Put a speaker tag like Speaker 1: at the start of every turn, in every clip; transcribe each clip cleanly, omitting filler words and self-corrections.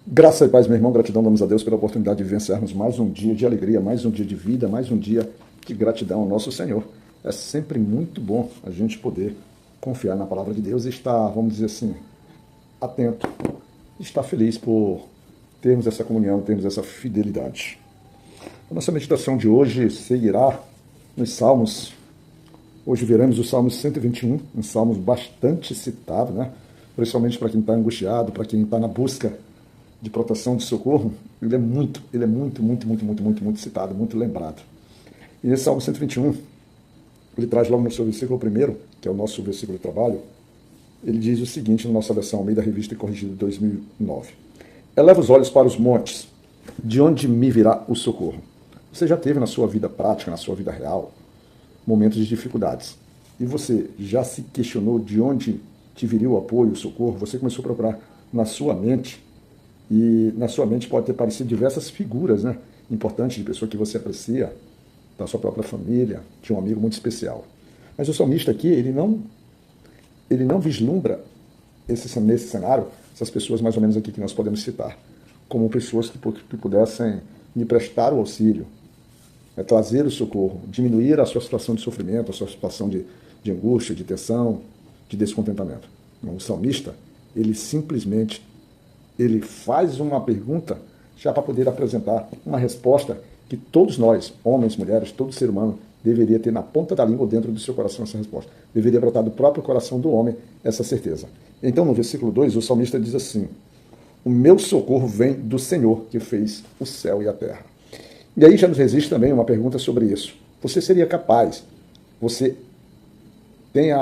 Speaker 1: Graça e paz, meu irmão, gratidão damos a Deus pela oportunidade de vivenciarmos mais um dia de alegria, mais um dia de vida, mais um dia de gratidão ao nosso Senhor. É sempre muito bom a gente poder confiar na palavra de Deus e estar, vamos dizer assim, atento, estar feliz por termos essa comunhão, termos essa fidelidade. A nossa meditação de hoje seguirá nos Salmos. Hoje veremos o Salmo 121, um salmo bastante citado, né? Principalmente para quem está angustiado, para quem está na busca de proteção, de socorro. Ele é muito citado, muito lembrado. E esse Salmo 121, ele traz logo no seu versículo primeiro, que é o nosso versículo de trabalho, ele diz o seguinte na nossa versão, meio da revista e corrigida de 2009. Eleva os olhos para os montes, de onde me virá o socorro. Você já teve na sua vida prática, na sua vida real, momentos de dificuldades. E você já se questionou de onde te viria o apoio, o socorro? Você começou a procurar na sua mente, e na sua mente pode ter aparecido diversas figuras, né, importantes de pessoa que você aprecia, da sua própria família, de um amigo muito especial. Mas o salmista aqui, ele não vislumbra nesse cenário, essas pessoas mais ou menos aqui que nós podemos citar, como pessoas que pudessem lhe prestar o auxílio, trazer o socorro, diminuir a sua situação de sofrimento, a sua situação de angústia, de tensão, de descontentamento. Não, o salmista, ele simplesmente faz uma pergunta já para poder apresentar uma resposta que todos nós, homens, mulheres, todo ser humano, deveria ter na ponta da língua ou dentro do seu coração essa resposta. Deveria brotar do próprio coração do homem essa certeza. Então, no versículo 2, o salmista diz assim: o meu socorro vem do Senhor, que fez o céu e a terra. E aí já nos existe também uma pergunta sobre isso. Você seria capaz, você tem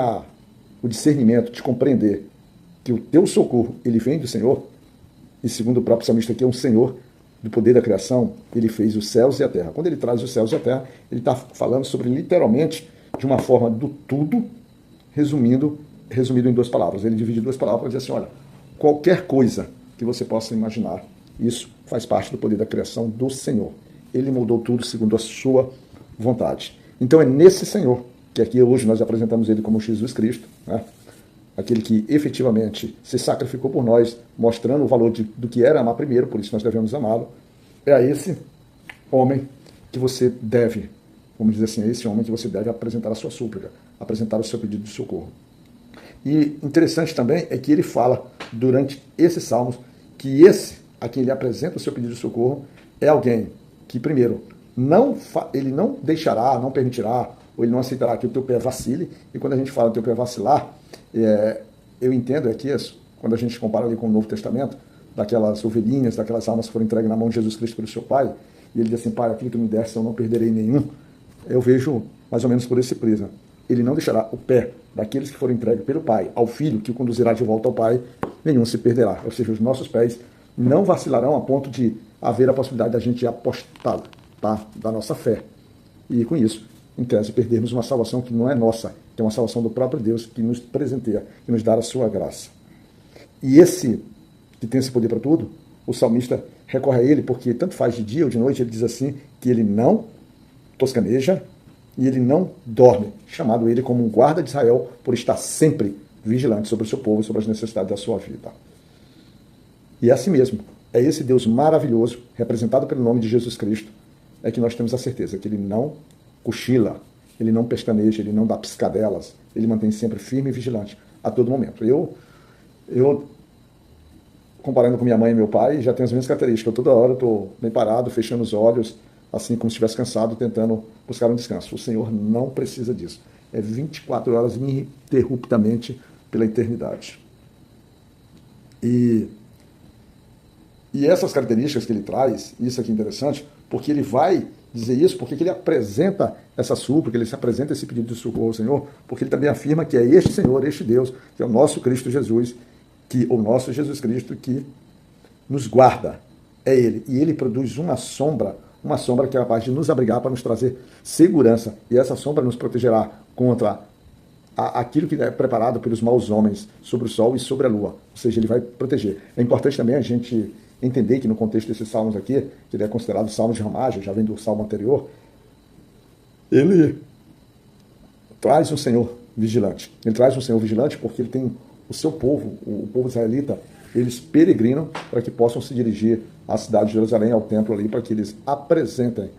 Speaker 1: o discernimento de compreender que o teu socorro, ele vem do Senhor? E segundo o próprio salmista aqui, é um Senhor do poder da criação, ele fez os céus e a terra. Quando ele traz os céus e a terra, ele está falando sobre, literalmente, de uma forma do tudo, resumido em duas palavras. Ele divide duas palavras para dizer assim, olha, qualquer coisa que você possa imaginar, isso faz parte do poder da criação do Senhor. Ele moldou tudo segundo a sua vontade. Então é nesse Senhor, que aqui hoje nós apresentamos ele como Jesus Cristo, né? Aquele que efetivamente se sacrificou por nós, mostrando o valor do que era amar primeiro, por isso nós devemos amá-lo. É a esse homem que você deve, vamos dizer assim, é esse homem que você deve apresentar a sua súplica, apresentar o seu pedido de socorro. E interessante também é que ele fala, durante esses salmos, que esse a quem ele apresenta o seu pedido de socorro é alguém que, primeiro, ele não deixará, não permitirá, ou ele não aceitará que o teu pé vacile. E quando a gente fala do teu pé vacilar, eu entendo aqui, quando a gente compara ali com o Novo Testamento, daquelas ovelhinhas, daquelas almas que foram entregues na mão de Jesus Cristo pelo seu Pai, e ele diz assim, Pai, aquilo que me deste eu não perderei nenhum. Eu vejo mais ou menos por esse prisma. Ele não deixará o pé daqueles que foram entregues pelo Pai ao Filho, que o conduzirá de volta ao Pai, nenhum se perderá. Ou seja, os nossos pés não vacilarão a ponto de haver a possibilidade da gente apostar, tá, da nossa fé. E com isso, em tese, perdermos uma salvação que não é nossa, que é uma salvação do próprio Deus, que nos presenteia, que nos dá a sua graça. E esse, que tem esse poder para tudo, o salmista recorre a ele, porque tanto faz de dia ou de noite, ele diz assim, que ele não toscaneja e ele não dorme, chamado ele como um guarda de Israel, por estar sempre vigilante sobre o seu povo, sobre as necessidades da sua vida. E é assim mesmo, é esse Deus maravilhoso, representado pelo nome de Jesus Cristo, é que nós temos a certeza que ele não cochila, ele não pestaneja, ele não dá piscadelas, ele mantém sempre firme e vigilante a todo momento. Eu comparando com minha mãe e meu pai, já tenho as mesmas características. Eu toda hora estou bem parado, fechando os olhos, assim como se estivesse cansado, tentando buscar um descanso. O Senhor não precisa disso. É 24 horas ininterruptamente pela eternidade. E essas características que ele traz, isso aqui é interessante, porque ele vai dizer isso, porque ele apresenta essa súplica, ele se apresenta esse pedido de socorro ao Senhor, porque ele também afirma que é este Senhor, este Deus, que é o nosso Cristo Jesus, o nosso Jesus Cristo que nos guarda. É ele. E ele produz uma sombra que é capaz de nos abrigar para nos trazer segurança. E essa sombra nos protegerá contra aquilo que é preparado pelos maus homens sobre o sol e sobre a lua. Ou seja, ele vai proteger. É importante também a gente entender que no contexto desses salmos aqui, que ele é considerado salmo de ramagem, já vem do salmo anterior, ele traz um Senhor vigilante. Ele traz um Senhor vigilante porque ele tem o seu povo, o povo israelita, eles peregrinam para que possam se dirigir à cidade de Jerusalém, ao templo ali, para que eles apresentem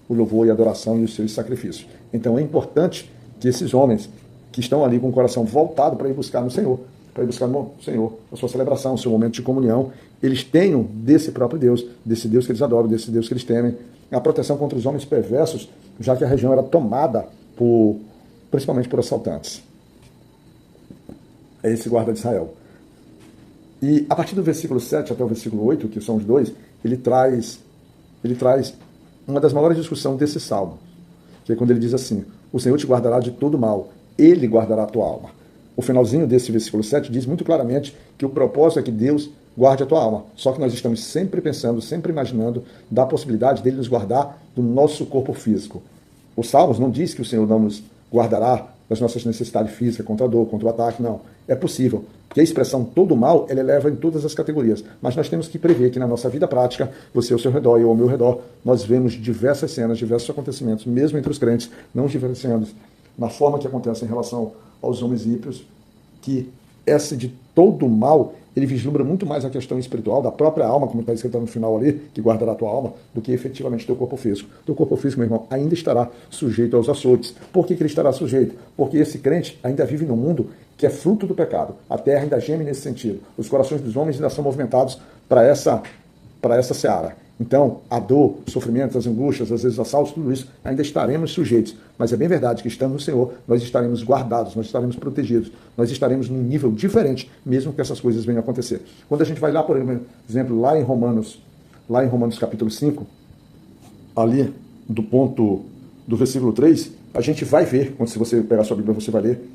Speaker 1: o louvor e a adoração e os seus sacrifícios. Então é importante que esses homens que estão ali com o coração voltado para ir buscar no Senhor, para ir buscar no Senhor a sua celebração, o seu momento de comunhão, eles tenham desse próprio Deus, desse Deus que eles adoram, desse Deus que eles temem, a proteção contra os homens perversos, já que a região era tomada principalmente por assaltantes. É esse guarda de Israel. E a partir do versículo 7 até o versículo 8, que são os dois, ele traz uma das maiores discussões desse salmo, que é quando ele diz assim: o Senhor te guardará de todo mal, ele guardará a tua alma. O finalzinho desse versículo 7 diz muito claramente que o propósito é que Deus guarde a tua alma. Só que nós estamos sempre pensando, sempre imaginando da possibilidade dele nos guardar do nosso corpo físico. Os Salmos não diz que o Senhor não nos guardará das nossas necessidades físicas, contra a dor, contra o ataque, não. É possível, porque a expressão todo mal, ela eleva em todas as categorias. Mas nós temos que prever que na nossa vida prática, você ao seu redor e eu ao meu redor, nós vemos diversas cenas, diversos acontecimentos, mesmo entre os crentes, não diferenciando na forma que acontece em relação aos homens ímpios, que essa de todo mal, ele vislumbra muito mais a questão espiritual da própria alma, como está escrito no final ali, que guardará a tua alma, do que efetivamente o teu corpo físico. Teu corpo físico, meu irmão, ainda estará sujeito aos açoites. Por que ele estará sujeito? Porque esse crente ainda vive num mundo que é fruto do pecado. A terra ainda geme nesse sentido. Os corações dos homens ainda são movimentados para essa seara. Então, a dor, o sofrimento, as angústias, às vezes assaltos, tudo isso, ainda estaremos sujeitos. Mas é bem verdade que, estando no Senhor, nós estaremos guardados, nós estaremos protegidos, nós estaremos num nível diferente, mesmo que essas coisas venham a acontecer. Quando a gente vai lá, por exemplo, lá em Romanos capítulo 5, ali do versículo 3, a gente vai ver, se você pegar a sua Bíblia, você vai ler,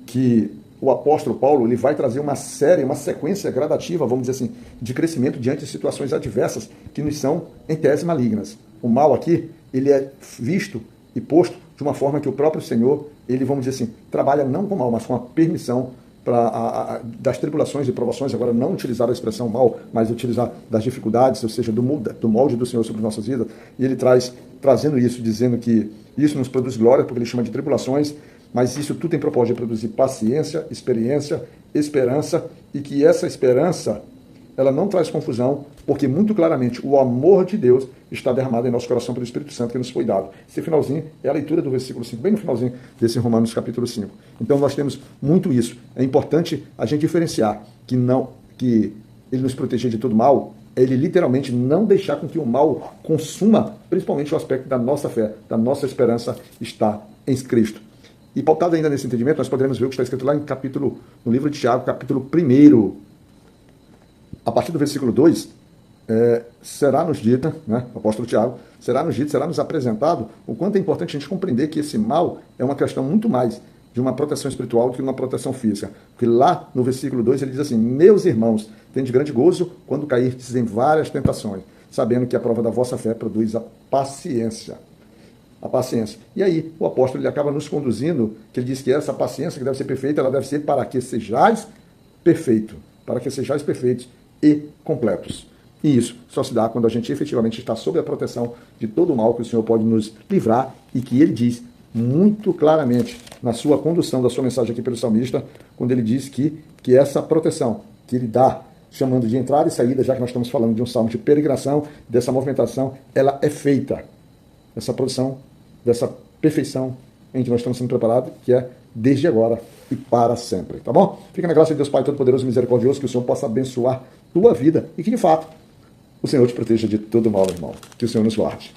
Speaker 1: que o apóstolo Paulo ele vai trazer uma sequência gradativa, vamos dizer assim, de crescimento diante de situações adversas que nos são, em tese, malignas. O mal aqui, ele é visto e posto de uma forma que o próprio Senhor, ele, vamos dizer assim, trabalha não com mal, mas com a permissão das tribulações e provações, agora não utilizar a expressão mal, mas utilizar das dificuldades, ou seja, do molde do Senhor sobre nossas vidas, e ele trazendo isso, dizendo que isso nos produz glória, porque ele chama de tribulações, mas isso tudo tem propósito de produzir paciência, experiência, esperança, e que essa esperança, ela não traz confusão, porque muito claramente o amor de Deus está derramado em nosso coração pelo Espírito Santo que nos foi dado. Esse finalzinho é a leitura do versículo 5, bem no finalzinho desse Romanos capítulo 5. Então nós temos muito isso. É importante a gente diferenciar que ele nos proteger de todo mal, ele literalmente não deixar com que o mal consuma, principalmente o aspecto da nossa fé, da nossa esperança está em Cristo. E pautado ainda nesse entendimento, nós poderemos ver o que está escrito lá no livro de Tiago, capítulo 1, a partir do versículo 2, será-nos dita, né, o apóstolo Tiago, será-nos apresentado o quanto é importante a gente compreender que esse mal é uma questão muito mais de uma proteção espiritual do que uma proteção física. Porque lá no versículo 2 ele diz assim: meus irmãos, tende grande gozo quando cairdes em várias tentações, sabendo que a prova da vossa fé produz a paciência. A paciência. E aí o apóstolo ele acaba nos conduzindo, que ele diz que essa paciência que deve ser perfeita, ela deve ser para que sejais perfeitos, e completos. E isso só se dá quando a gente efetivamente está sob a proteção de todo o mal que o Senhor pode nos livrar, e que ele diz muito claramente na sua condução da sua mensagem aqui pelo salmista, quando ele diz que essa proteção que ele dá, chamando de entrada e saída, já que nós estamos falando de um salmo de peregrinação, dessa movimentação, ela é feita. Essa produção, dessa perfeição em que nós estamos sendo preparados, que é desde agora e para sempre, tá bom? Fica na graça de Deus Pai Todo-Poderoso e Misericordioso, que o Senhor possa abençoar tua vida e que, de fato, o Senhor te proteja de todo mal, irmão. Que o Senhor nos guarde.